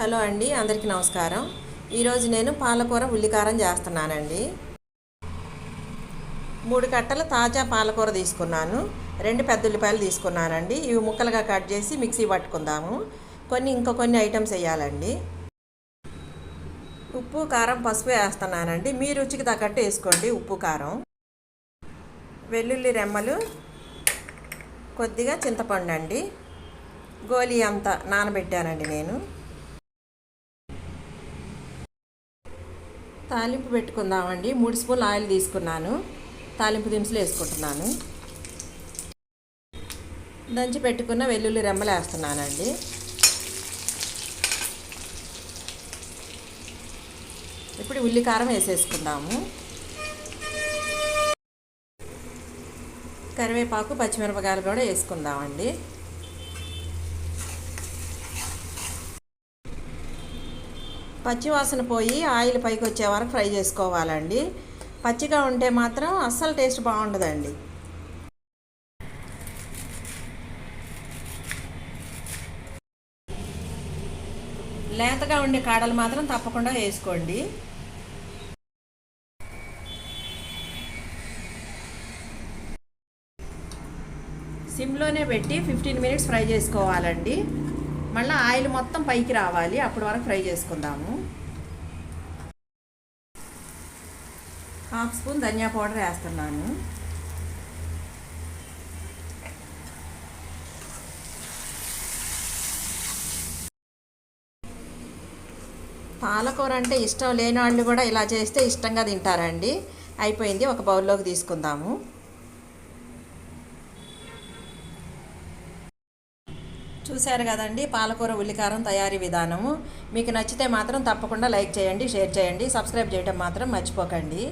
Hello అండి, అందరికీ నమస్కారం. ఈరోజు నేను పాలకూర ఉల్లికారం చేస్తున్నానండి. 3 కట్టల తాజా పాలకూర తీసుకున్నాను. 2 పెద్ద ఉల్లిపాయలు తీసుకున్నానండి. ఇవి ముక్కలుగా కట్ చేసి మిక్సీ పట్టుకుందాము. కొన్ని ఐటమ్స్ వేయాలండి. ఉప్పు, కారం, పసుపు వేస్తున్నానండి. మీ రుచికి తగ్గట్టు వేసుకోండి ఉప్పు, కారం. వెల్లుల్లి రెమ్మలు, కొద్దిగా చింతపండు అండి. గోలీ అంతా నానబెట్టానండి నేను. తాలింపు పెట్టుకుందామండి. 3 స్పూన్లు ఆయిల్ తీసుకున్నాను. తాలింపు దినుసులు వేసుకుంటున్నాను. దంచి పెట్టుకున్న వెల్లుల్లి రెమ్మలు వేస్తున్నానండి. ఇప్పుడు ఉల్లికారం వేసేసుకుందాము. కరివేపాకు, పచ్చిమిరపకాయలు కూడా వేసుకుందామండి. పచ్చివాసన పోయి ఆయిల్ పైకి వచ్చే వరకు ఫ్రై చేసుకోవాలండి. పచ్చిగా ఉంటే మాత్రం అస్సలు టేస్ట్ బాగుండదండి. లేతగా ఉండే కాడలు మాత్రం తప్పకుండా వేసుకోండి. సిమ్లోనే పెట్టి 15 మినిట్స్ ఫ్రై చేసుకోవాలండి. మళ్ళీ ఆయిల్ మొత్తం పైకి రావాలి, అప్పటి వరకు ఫ్రై చేసుకుందాము. 1/2 స్పూన్ ధనియా పౌడర్ వేస్తున్నాను. పాలకూర అంటే ఇష్టం లేని వాళ్ళు కూడా ఇలా చేస్తే ఇష్టంగా తింటారండి. అయిపోయింది, ఒక బౌల్లోకి తీసుకుందాము. చూశారు కదండి పాలకూర ఉల్లికారం తయారీ విధానము. మీకు నచ్చితే మాత్రం తప్పకుండా లైక్ చేయండి, షేర్ చేయండి, సబ్స్క్రైబ్ చేయడం మాత్రం మర్చిపోకండి.